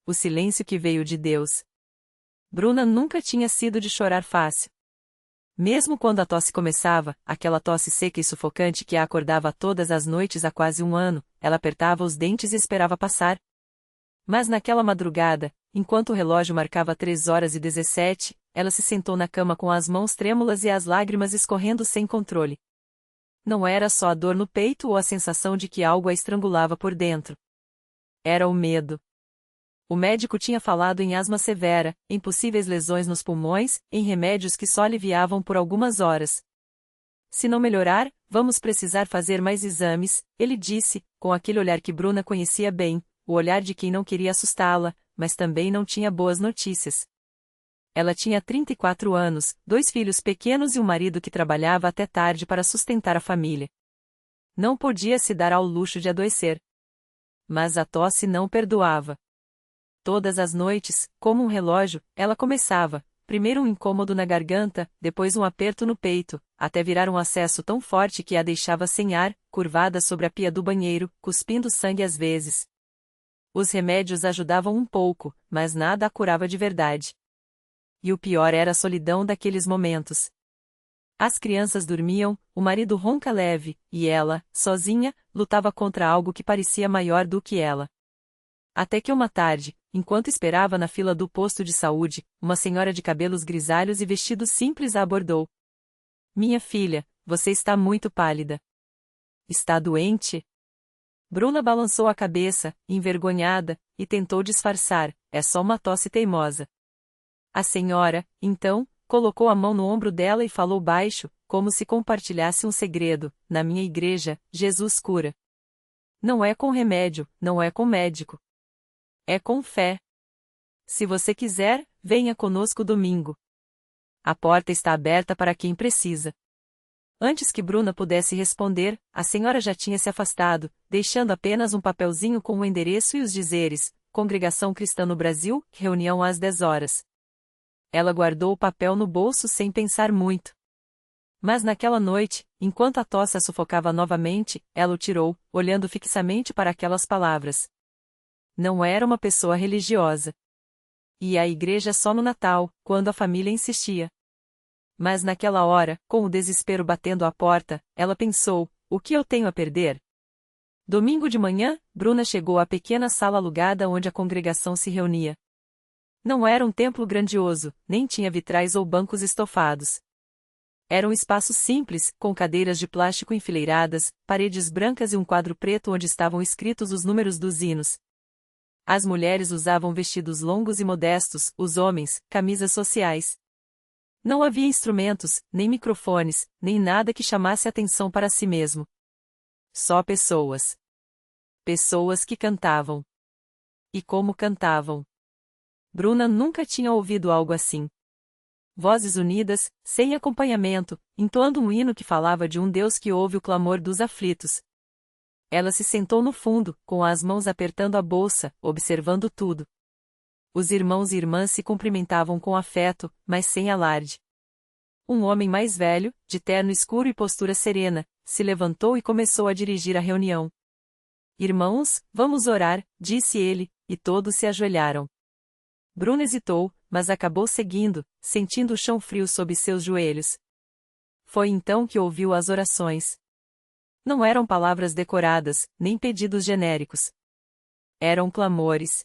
o silêncio que veio de Deus. Bruna nunca tinha sido de chorar fácil. Mesmo quando a tosse começava, aquela tosse seca e sufocante que a acordava todas as noites há quase um ano, ela apertava os dentes e esperava passar. Mas naquela madrugada, enquanto o relógio marcava 3h17, ela se sentou na cama com as mãos trêmulas e as lágrimas escorrendo sem controle. Não era só a dor no peito ou a sensação de que algo a estrangulava por dentro. Era o medo. O médico tinha falado em asma severa, em possíveis lesões nos pulmões, em remédios que só aliviavam por algumas horas. Se não melhorar, vamos precisar fazer mais exames, ele disse, com aquele olhar que Bruna conhecia bem, o olhar de quem não queria assustá-la, mas também não tinha boas notícias. Ela tinha 34 anos, 2 filhos pequenos e um marido que trabalhava até tarde para sustentar a família. Não podia se dar ao luxo de adoecer. Mas a tosse não perdoava. Todas as noites, como um relógio, ela começava, primeiro um incômodo na garganta, depois um aperto no peito, até virar um acesso tão forte que a deixava sem ar, curvada sobre a pia do banheiro, cuspindo sangue às vezes. Os remédios ajudavam um pouco, mas nada a curava de verdade. E o pior era a solidão daqueles momentos. As crianças dormiam, o marido ronca leve, e ela, sozinha, lutava contra algo que parecia maior do que ela. Até que uma tarde, enquanto esperava na fila do posto de saúde, uma senhora de cabelos grisalhos e vestido simples a abordou. Minha filha, você está muito pálida. Está doente? Bruna balançou a cabeça, envergonhada, e tentou disfarçar, é só uma tosse teimosa. A senhora, então, colocou a mão no ombro dela e falou baixo, como se compartilhasse um segredo, na minha igreja, Jesus cura. Não é com remédio, não é com médico. É com fé. Se você quiser, venha conosco domingo. A porta está aberta para quem precisa. Antes que Bruna pudesse responder, a senhora já tinha se afastado, deixando apenas um papelzinho com o endereço e os dizeres: Congregação Cristã no Brasil, reunião às 10 horas. Ela guardou o papel no bolso sem pensar muito. Mas naquela noite, enquanto a tosse a sufocava novamente, ela o tirou, olhando fixamente para aquelas palavras. Não era uma pessoa religiosa. Ia à igreja só no Natal, quando a família insistia. Mas naquela hora, com o desespero batendo à porta, ela pensou: o que eu tenho a perder? Domingo de manhã, Bruna chegou à pequena sala alugada onde a congregação se reunia. Não era um templo grandioso, nem tinha vitrais ou bancos estofados. Era um espaço simples, com cadeiras de plástico enfileiradas, paredes brancas e um quadro preto onde estavam escritos os números dos hinos. As mulheres usavam vestidos longos e modestos, os homens, camisas sociais. Não havia instrumentos, nem microfones, nem nada que chamasse atenção para si mesmo. Só pessoas. Pessoas que cantavam. E como cantavam. Bruna nunca tinha ouvido algo assim. Vozes unidas, sem acompanhamento, entoando um hino que falava de um Deus que ouve o clamor dos aflitos. Ela se sentou no fundo, com as mãos apertando a bolsa, observando tudo. Os irmãos e irmãs se cumprimentavam com afeto, mas sem alarde. Um homem mais velho, de terno escuro e postura serena, se levantou e começou a dirigir a reunião. Irmãos, vamos orar, disse ele, e todos se ajoelharam. Bruna hesitou, mas acabou seguindo, sentindo o chão frio sob seus joelhos. Foi então que ouviu as orações. Não eram palavras decoradas, nem pedidos genéricos. Eram clamores.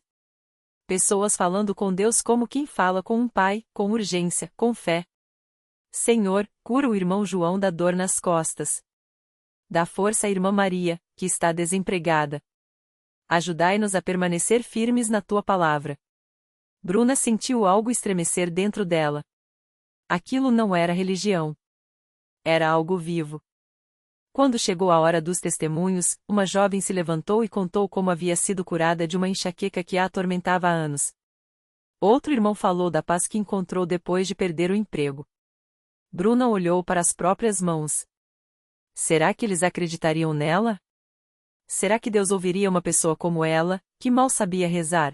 Pessoas falando com Deus como quem fala com um pai, com urgência, com fé. Senhor, cura o irmão João da dor nas costas. Dá força à irmã Maria, que está desempregada. Ajudai-nos a permanecer firmes na tua palavra. Bruna sentiu algo estremecer dentro dela. Aquilo não era religião. Era algo vivo. Quando chegou a hora dos testemunhos, uma jovem se levantou e contou como havia sido curada de uma enxaqueca que a atormentava há anos. Outro irmão falou da paz que encontrou depois de perder o emprego. Bruna olhou para as próprias mãos. Será que eles acreditariam nela? Será que Deus ouviria uma pessoa como ela, que mal sabia rezar?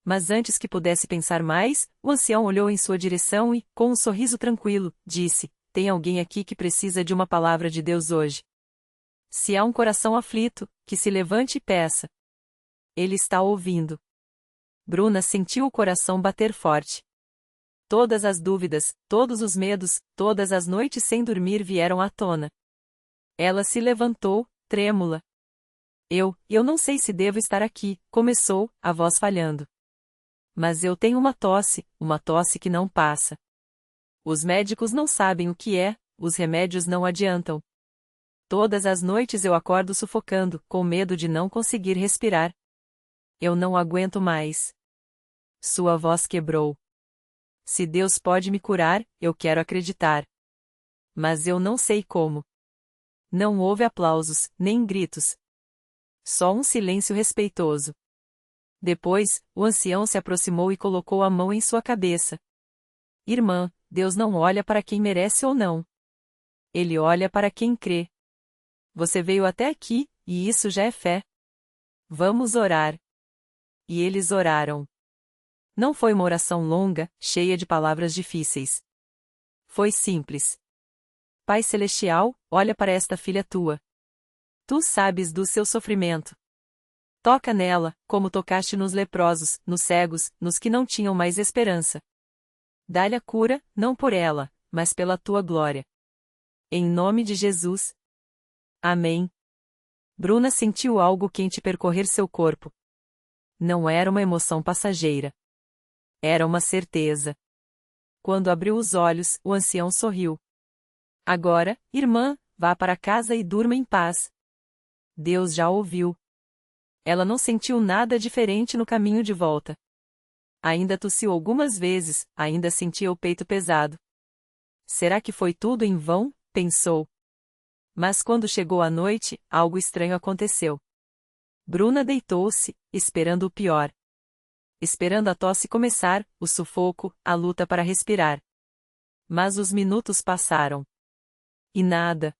Mas antes que pudesse pensar mais, o ancião olhou em sua direção e, com um sorriso tranquilo, disse: tem alguém aqui que precisa de uma palavra de Deus hoje. Se há um coração aflito, que se levante e peça. Ele está ouvindo. Bruna sentiu o coração bater forte. Todas as dúvidas, todos os medos, todas as noites sem dormir vieram à tona. Ela se levantou, trêmula. Eu não sei se devo estar aqui, começou, a voz falhando. Mas eu tenho uma tosse que não passa. Os médicos não sabem o que é, os remédios não adiantam. Todas as noites eu acordo sufocando, com medo de não conseguir respirar. Eu não aguento mais. Sua voz quebrou. Se Deus pode me curar, eu quero acreditar. Mas eu não sei como. Não houve aplausos, nem gritos. Só um silêncio respeitoso. Depois, o ancião se aproximou e colocou a mão em sua cabeça. Irmã, Deus não olha para quem merece ou não. Ele olha para quem crê. Você veio até aqui, e isso já é fé. Vamos orar. E eles oraram. Não foi uma oração longa, cheia de palavras difíceis. Foi simples. Pai Celestial, olha para esta filha tua. Tu sabes do seu sofrimento. Toca nela, como tocaste nos leprosos, nos cegos, nos que não tinham mais esperança. Dá-lhe a cura, não por ela, mas pela tua glória. Em nome de Jesus. Amém. Bruna sentiu algo quente percorrer seu corpo. Não era uma emoção passageira. Era uma certeza. Quando abriu os olhos, o ancião sorriu. Agora, irmã, vá para casa e durma em paz. Deus já ouviu. Ela não sentiu nada diferente no caminho de volta. Ainda tossiu algumas vezes, ainda sentia o peito pesado. Será que foi tudo em vão? Pensou. Mas quando chegou a noite, algo estranho aconteceu. Bruna deitou-se, esperando o pior. Esperando a tosse começar, o sufoco, a luta para respirar. Mas os minutos passaram. E nada.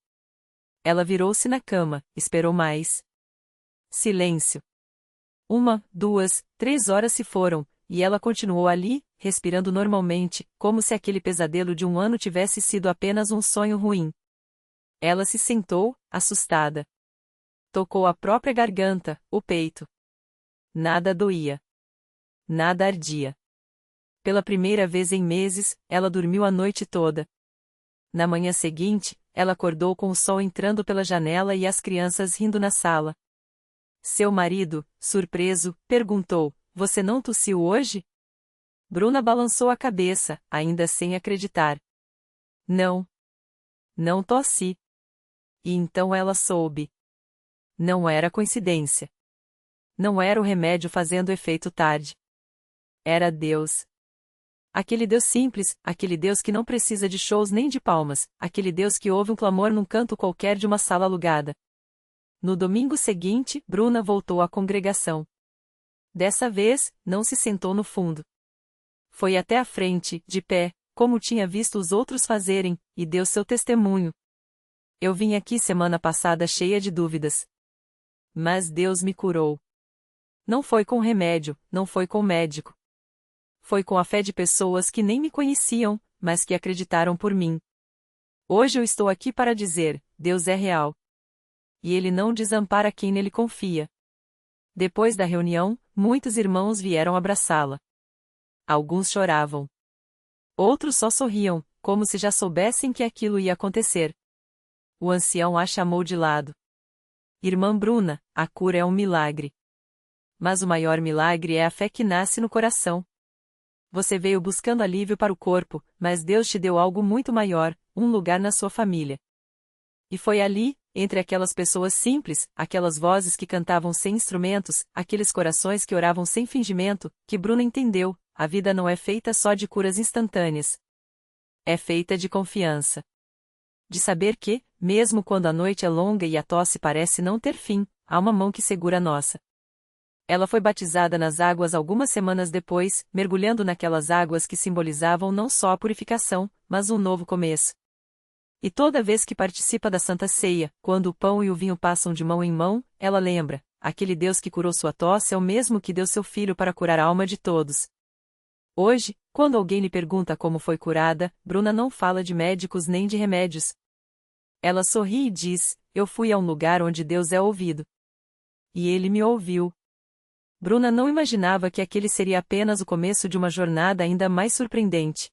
Ela virou-se na cama, esperou mais. Silêncio. 1, 2, 3 horas se foram, e ela continuou ali, respirando normalmente, como se aquele pesadelo de um ano tivesse sido apenas um sonho ruim. Ela se sentou, assustada. Tocou a própria garganta, o peito. Nada doía. Nada ardia. Pela primeira vez em meses, ela dormiu a noite toda. Na manhã seguinte, ela acordou com o sol entrando pela janela e as crianças rindo na sala. Seu marido, surpreso, perguntou: Você não tossiu hoje? Bruna balançou a cabeça, ainda sem acreditar. Não. Não tossi. E então ela soube. Não era coincidência. Não era o remédio fazendo efeito tarde. Era Deus. Aquele Deus simples, aquele Deus que não precisa de shows nem de palmas, aquele Deus que ouve um clamor num canto qualquer de uma sala alugada. No domingo seguinte, Bruna voltou à congregação. Dessa vez, não se sentou no fundo. Foi até a frente, de pé, como tinha visto os outros fazerem, e deu seu testemunho. Eu vim aqui semana passada cheia de dúvidas. Mas Deus me curou. Não foi com remédio, não foi com médico. Foi com a fé de pessoas que nem me conheciam, mas que acreditaram por mim. Hoje eu estou aqui para dizer: Deus é real. E Ele não desampara quem nele confia. Depois da reunião, muitos irmãos vieram abraçá-la. Alguns choravam. Outros só sorriam, como se já soubessem que aquilo ia acontecer. O ancião a chamou de lado. Irmã Bruna, a cura é um milagre. Mas o maior milagre é a fé que nasce no coração. Você veio buscando alívio para o corpo, mas Deus te deu algo muito maior, um lugar na sua família. E foi ali, entre aquelas pessoas simples, aquelas vozes que cantavam sem instrumentos, aqueles corações que oravam sem fingimento, que Bruna entendeu: a vida não é feita só de curas instantâneas. É feita de confiança. De saber que, mesmo quando a noite é longa e a tosse parece não ter fim, há uma mão que segura a nossa. Ela foi batizada nas águas algumas semanas depois, mergulhando naquelas águas que simbolizavam não só a purificação, mas um novo começo. E toda vez que participa da Santa Ceia, quando o pão e o vinho passam de mão em mão, ela lembra: aquele Deus que curou sua tosse é o mesmo que deu seu filho para curar a alma de todos. Hoje, quando alguém lhe pergunta como foi curada, Bruna não fala de médicos nem de remédios. Ela sorri e diz: Eu fui a um lugar onde Deus é ouvido. E Ele me ouviu. Bruna não imaginava que aquele seria apenas o começo de uma jornada ainda mais surpreendente.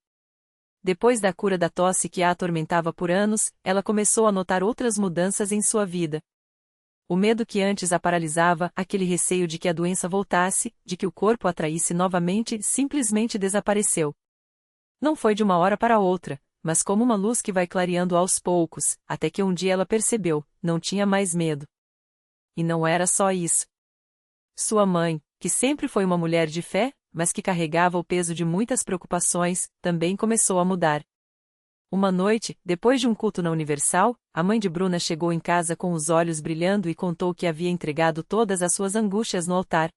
Depois da cura da tosse que a atormentava por anos, ela começou a notar outras mudanças em sua vida. O medo que antes a paralisava, aquele receio de que a doença voltasse, de que o corpo a traísse novamente, simplesmente desapareceu. Não foi de uma hora para outra, mas como uma luz que vai clareando aos poucos, até que um dia ela percebeu, não tinha mais medo. E não era só isso. Sua mãe, que sempre foi uma mulher de fé, mas que carregava o peso de muitas preocupações, também começou a mudar. Uma noite, depois de um culto na Universal, a mãe de Bruna chegou em casa com os olhos brilhando e contou que havia entregado todas as suas angústias no altar.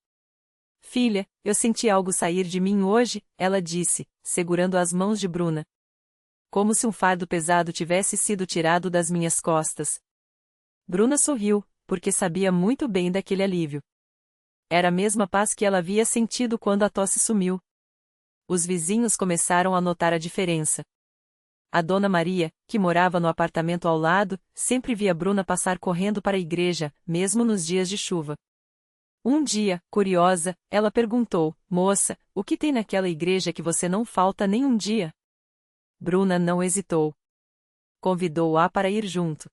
Filha, eu senti algo sair de mim hoje, ela disse, segurando as mãos de Bruna. Como se um fardo pesado tivesse sido tirado das minhas costas. Bruna sorriu, porque sabia muito bem daquele alívio. Era a mesma paz que ela havia sentido quando a tosse sumiu. Os vizinhos começaram a notar a diferença. A dona Maria, que morava no apartamento ao lado, sempre via Bruna passar correndo para a igreja, mesmo nos dias de chuva. Um dia, curiosa, ela perguntou, moça, o que tem naquela igreja que você não falta nem um dia? Bruna não hesitou. Convidou-a para ir junto.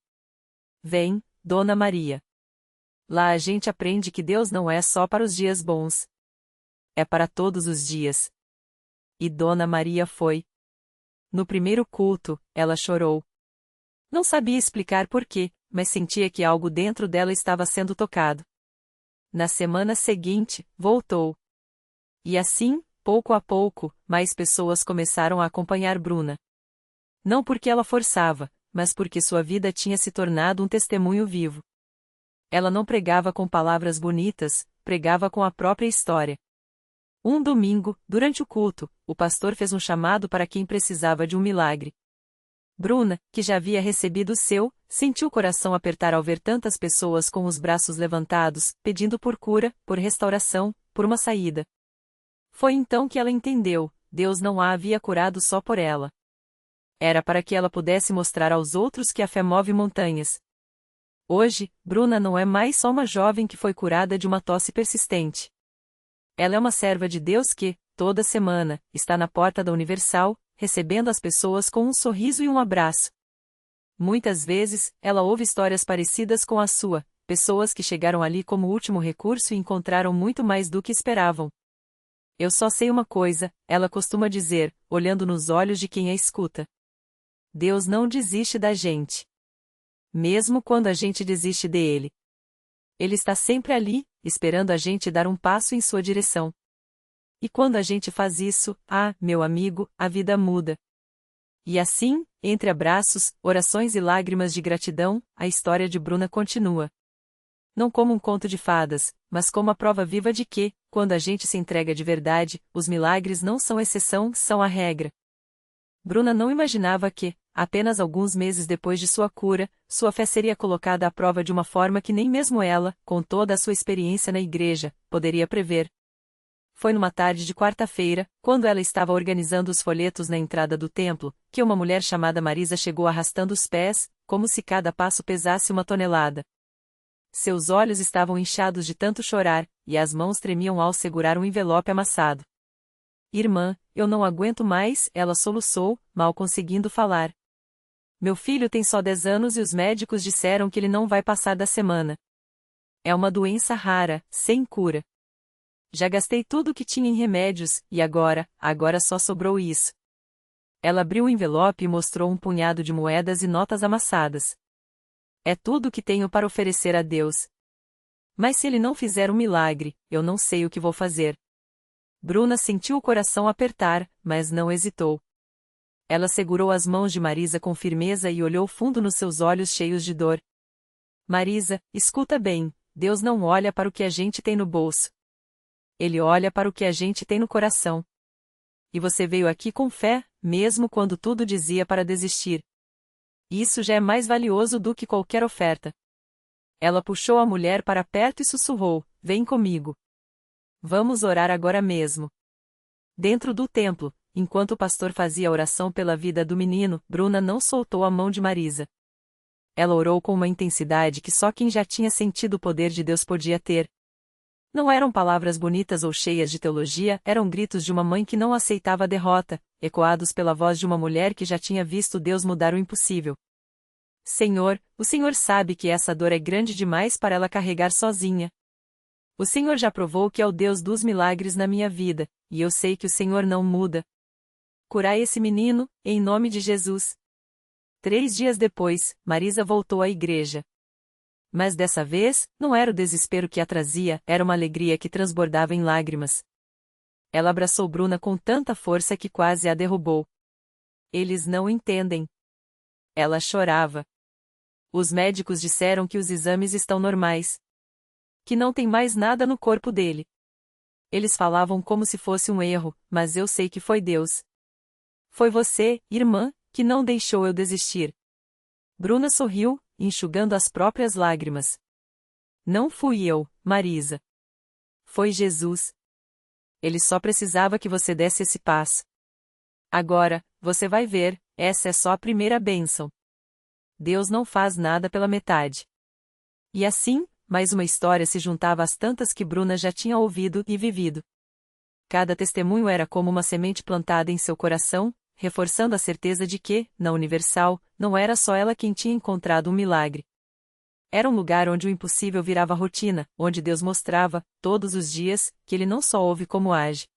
Vem, dona Maria. Lá a gente aprende que Deus não é só para os dias bons. É para todos os dias. E dona Maria foi. No primeiro culto, ela chorou. Não sabia explicar por quê, mas sentia que algo dentro dela estava sendo tocado. Na semana seguinte, voltou. E assim, pouco a pouco, mais pessoas começaram a acompanhar Bruna. Não porque ela forçava, mas porque sua vida tinha se tornado um testemunho vivo. Ela não pregava com palavras bonitas, pregava com a própria história. Um domingo, durante o culto, o pastor fez um chamado para quem precisava de um milagre. Bruna, que já havia recebido o seu, sentiu o coração apertar ao ver tantas pessoas com os braços levantados, pedindo por cura, por restauração, por uma saída. Foi então que ela entendeu, Deus não a havia curado só por ela. Era para que ela pudesse mostrar aos outros que a fé move montanhas. Hoje, Bruna não é mais só uma jovem que foi curada de uma tosse persistente. Ela é uma serva de Deus que, toda semana, está na porta da Universal, recebendo as pessoas com um sorriso e um abraço. Muitas vezes, ela ouve histórias parecidas com a sua, pessoas que chegaram ali como último recurso e encontraram muito mais do que esperavam. Eu só sei uma coisa, ela costuma dizer, olhando nos olhos de quem a escuta. Deus não desiste da gente. Mesmo quando a gente desiste dele. Ele está sempre ali, esperando a gente dar um passo em sua direção. E quando a gente faz isso, meu amigo, a vida muda. E assim, entre abraços, orações e lágrimas de gratidão, a história de Bruna continua. Não como um conto de fadas, mas como a prova viva de que, quando a gente se entrega de verdade, os milagres não são exceção, são a regra. Bruna não imaginava que, apenas alguns meses depois de sua cura, sua fé seria colocada à prova de uma forma que nem mesmo ela, com toda a sua experiência na igreja, poderia prever. Foi numa tarde de quarta-feira, quando ela estava organizando os folhetos na entrada do templo, que uma mulher chamada Marisa chegou arrastando os pés, como se cada passo pesasse uma tonelada. Seus olhos estavam inchados de tanto chorar, e as mãos tremiam ao segurar um envelope amassado. Irmã, eu não aguento mais, ela soluçou, mal conseguindo falar. Meu filho tem só 10 anos e os médicos disseram que ele não vai passar da semana. É uma doença rara, sem cura. Já gastei tudo o que tinha em remédios, e agora só sobrou isso. Ela abriu o envelope e mostrou um punhado de moedas e notas amassadas. É tudo o que tenho para oferecer a Deus. Mas se ele não fizer um milagre, eu não sei o que vou fazer. Bruna sentiu o coração apertar, mas não hesitou. Ela segurou as mãos de Marisa com firmeza e olhou fundo nos seus olhos cheios de dor. Marisa, escuta bem, Deus não olha para o que a gente tem no bolso. Ele olha para o que a gente tem no coração. E você veio aqui com fé, mesmo quando tudo dizia para desistir. Isso já é mais valioso do que qualquer oferta. Ela puxou a mulher para perto e sussurrou, vem comigo. Vamos orar agora mesmo. Dentro do templo, enquanto o pastor fazia a oração pela vida do menino, Bruna não soltou a mão de Marisa. Ela orou com uma intensidade que só quem já tinha sentido o poder de Deus podia ter. Não eram palavras bonitas ou cheias de teologia, eram gritos de uma mãe que não aceitava a derrota, ecoados pela voz de uma mulher que já tinha visto Deus mudar o impossível. Senhor, o Senhor sabe que essa dor é grande demais para ela carregar sozinha. O Senhor já provou que é o Deus dos milagres na minha vida, e eu sei que o Senhor não muda. Curai esse menino, em nome de Jesus. 3 dias depois, Marisa voltou à igreja. Mas dessa vez, não era o desespero que a trazia, era uma alegria que transbordava em lágrimas. Ela abraçou Bruna com tanta força que quase a derrubou. Eles não entendem. Ela chorava. Os médicos disseram que os exames estão normais. Que não tem mais nada no corpo dele. Eles falavam como se fosse um erro, mas eu sei que foi Deus. Foi você, irmã, que não deixou eu desistir. Bruna sorriu, enxugando as próprias lágrimas. Não fui eu, Marisa. Foi Jesus. Ele só precisava que você desse esse passo. Agora, você vai ver, essa é só a primeira bênção. Deus não faz nada pela metade. E assim, mais uma história se juntava às tantas que Bruna já tinha ouvido e vivido. Cada testemunho era como uma semente plantada em seu coração, reforçando a certeza de que, na Universal, não era só ela quem tinha encontrado um milagre. Era um lugar onde o impossível virava rotina, onde Deus mostrava, todos os dias, que Ele não só ouve como age.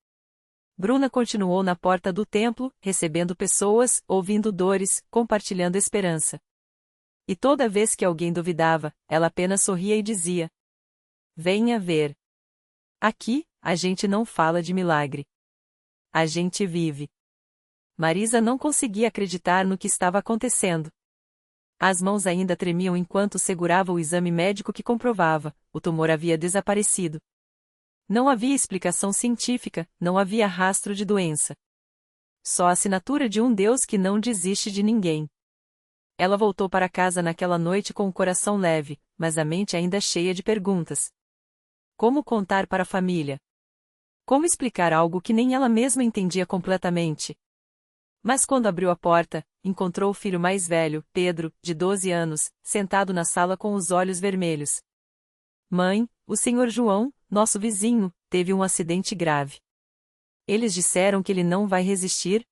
Bruna continuou na porta do templo, recebendo pessoas, ouvindo dores, compartilhando esperança. E toda vez que alguém duvidava, ela apenas sorria e dizia: venha ver. Aqui, a gente não fala de milagre. A gente vive. Marisa não conseguia acreditar no que estava acontecendo. As mãos ainda tremiam enquanto segurava o exame médico que comprovava: o tumor havia desaparecido. Não havia explicação científica, não havia rastro de doença. Só a assinatura de um Deus que não desiste de ninguém. Ela voltou para casa naquela noite com o coração leve, mas a mente ainda cheia de perguntas. Como contar para a família? Como explicar algo que nem ela mesma entendia completamente? Mas quando abriu a porta, encontrou o filho mais velho, Pedro, de 12 anos, sentado na sala com os olhos vermelhos. Mãe, o senhor João, nosso vizinho, teve um acidente grave. Eles disseram que ele não vai resistir?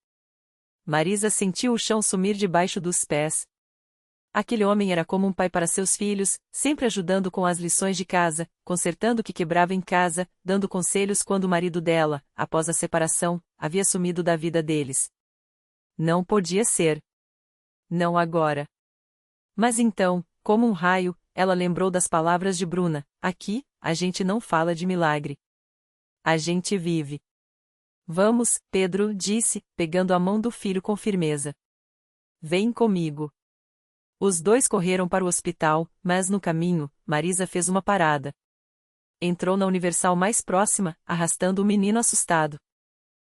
Marisa sentiu o chão sumir debaixo dos pés. Aquele homem era como um pai para seus filhos, sempre ajudando com as lições de casa, consertando o que quebrava em casa, dando conselhos quando o marido dela, após a separação, havia sumido da vida deles. Não podia ser. Não agora. Mas então, como um raio, ela lembrou das palavras de Bruna: aqui, a gente não fala de milagre. A gente vive. Vamos, Pedro disse, pegando a mão do filho com firmeza. Vem comigo. Os dois correram para o hospital, mas no caminho, Marisa fez uma parada. Entrou na Universal mais próxima, arrastando o menino assustado.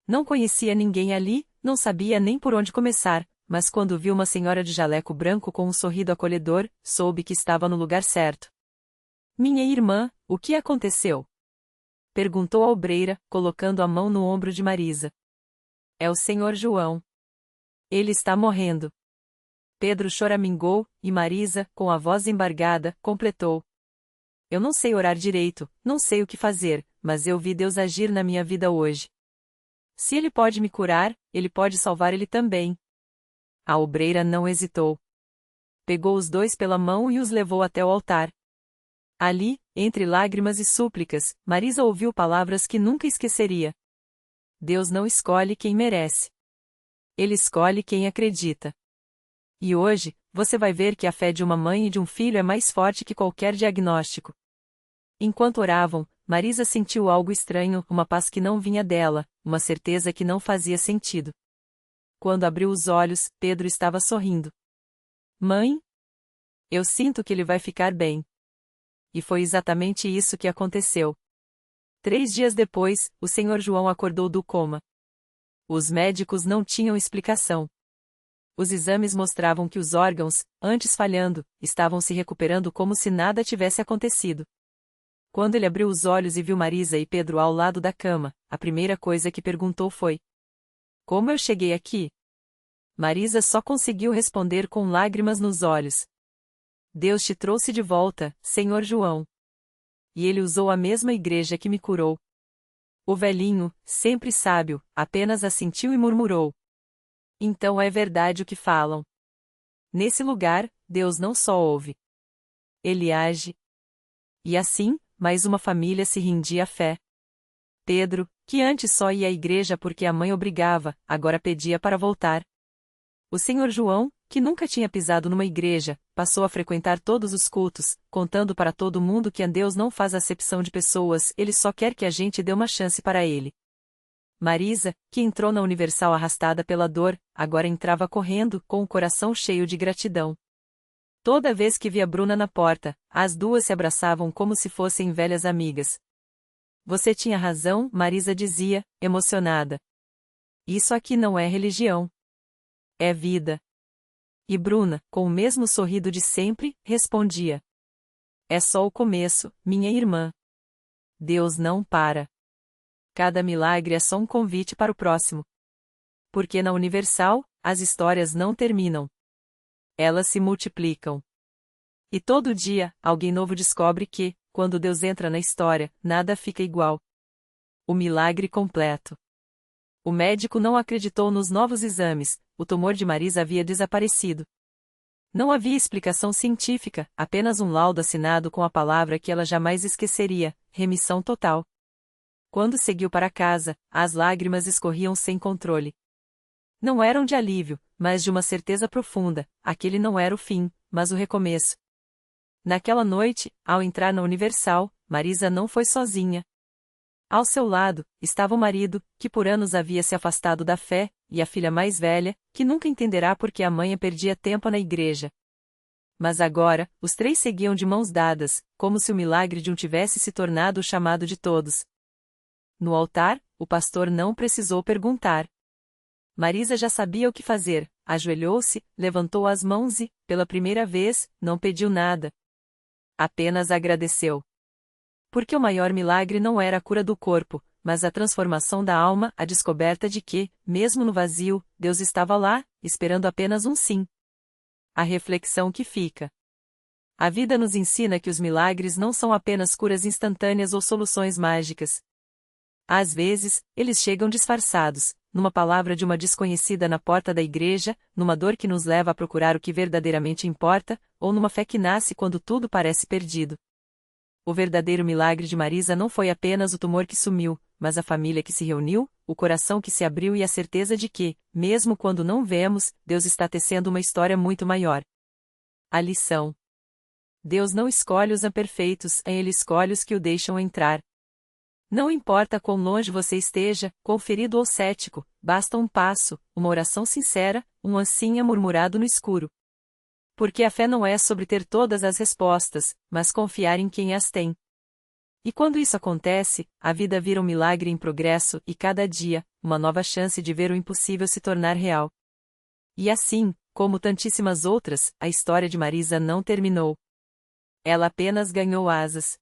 Não conhecia ninguém ali, não sabia nem por onde começar, mas quando viu uma senhora de jaleco branco com um sorriso acolhedor, soube que estava no lugar certo. Minha irmã, o que aconteceu? Perguntou a obreira, colocando a mão no ombro de Marisa. É o senhor João. Ele está morrendo. Pedro choramingou, e Marisa, com a voz embargada, completou. Eu não sei orar direito, não sei o que fazer, mas eu vi Deus agir na minha vida hoje. Se Ele pode me curar, Ele pode salvar ele também. A obreira não hesitou. Pegou os dois pela mão e os levou até o altar. Ali, entre lágrimas e súplicas, Marisa ouviu palavras que nunca esqueceria. Deus não escolhe quem merece. Ele escolhe quem acredita. E hoje, você vai ver que a fé de uma mãe e de um filho é mais forte que qualquer diagnóstico. Enquanto oravam, Marisa sentiu algo estranho, uma paz que não vinha dela, uma certeza que não fazia sentido. Quando abriu os olhos, Pedro estava sorrindo. Mãe? Eu sinto que ele vai ficar bem. E foi exatamente isso que aconteceu. 3 dias depois, o senhor João acordou do coma. Os médicos não tinham explicação. Os exames mostravam que os órgãos, antes falhando, estavam se recuperando como se nada tivesse acontecido. Quando ele abriu os olhos e viu Marisa e Pedro ao lado da cama, a primeira coisa que perguntou foi: como eu cheguei aqui? Marisa só conseguiu responder com lágrimas nos olhos. Deus te trouxe de volta, senhor João. e ele usou a mesma igreja que me curou. O velhinho, sempre sábio, apenas assentiu e murmurou. Então é verdade o que falam. Nesse lugar, Deus não só ouve. Ele age. E assim, mais uma família se rendia à fé. Pedro, que antes só ia à igreja porque a mãe obrigava, agora pedia para voltar. O senhor João, que nunca tinha pisado numa igreja, passou a frequentar todos os cultos, contando para todo mundo que Deus não faz acepção de pessoas, ele só quer que a gente dê uma chance para ele. Marisa, que entrou na Universal arrastada pela dor, agora entrava correndo, com o coração cheio de gratidão. Toda vez que via Bruna na porta, as duas se abraçavam como se fossem velhas amigas. Você tinha razão, Marisa dizia, emocionada. Isso aqui não é religião. É vida. E Bruna, com o mesmo sorriso de sempre, respondia. É só o começo, minha irmã. Deus não para. Cada milagre é só um convite para o próximo. Porque na Universal, as histórias não terminam. Elas se multiplicam. E todo dia, alguém novo descobre que, quando Deus entra na história, nada fica igual. O milagre completo. O médico não acreditou nos novos exames, o tumor de Marisa havia desaparecido. Não havia explicação científica, apenas um laudo assinado com a palavra que ela jamais esqueceria: remissão total. Quando seguiu para casa, as lágrimas escorriam sem controle. Não eram de alívio, mas de uma certeza profunda: aquele não era o fim, mas o recomeço. Naquela noite, ao entrar na Universal, Marisa não foi sozinha. Ao seu lado, estava o marido, que por anos havia se afastado da fé, e a filha mais velha, que nunca entenderá por que a mãe perdia tempo na igreja. Mas agora, os três seguiam de mãos dadas, como se o milagre de um tivesse se tornado o chamado de todos. No altar, o pastor não precisou perguntar. Marisa já sabia o que fazer, ajoelhou-se, levantou as mãos e, pela primeira vez, não pediu nada. Apenas agradeceu. Porque o maior milagre não era a cura do corpo, mas a transformação da alma, a descoberta de que, mesmo no vazio, Deus estava lá, esperando apenas um sim. A reflexão que fica. A vida nos ensina que os milagres não são apenas curas instantâneas ou soluções mágicas. Às vezes, eles chegam disfarçados, numa palavra de uma desconhecida na porta da igreja, numa dor que nos leva a procurar o que verdadeiramente importa, ou numa fé que nasce quando tudo parece perdido. O verdadeiro milagre de Marisa não foi apenas o tumor que sumiu, mas a família que se reuniu, o coração que se abriu e a certeza de que, mesmo quando não vemos, Deus está tecendo uma história muito maior. A lição. Deus não escolhe os imperfeitos, Ele escolhe os que o deixam entrar. Não importa quão longe você esteja, quão ferido ou cético, basta um passo, uma oração sincera, um ancinha murmurado no escuro. Porque a fé não é sobre ter todas as respostas, mas confiar em quem as tem. E quando isso acontece, a vida vira um milagre em progresso e cada dia, uma nova chance de ver o impossível se tornar real. E assim, como tantíssimas outras, a história de Marisa não terminou. Ela apenas ganhou asas.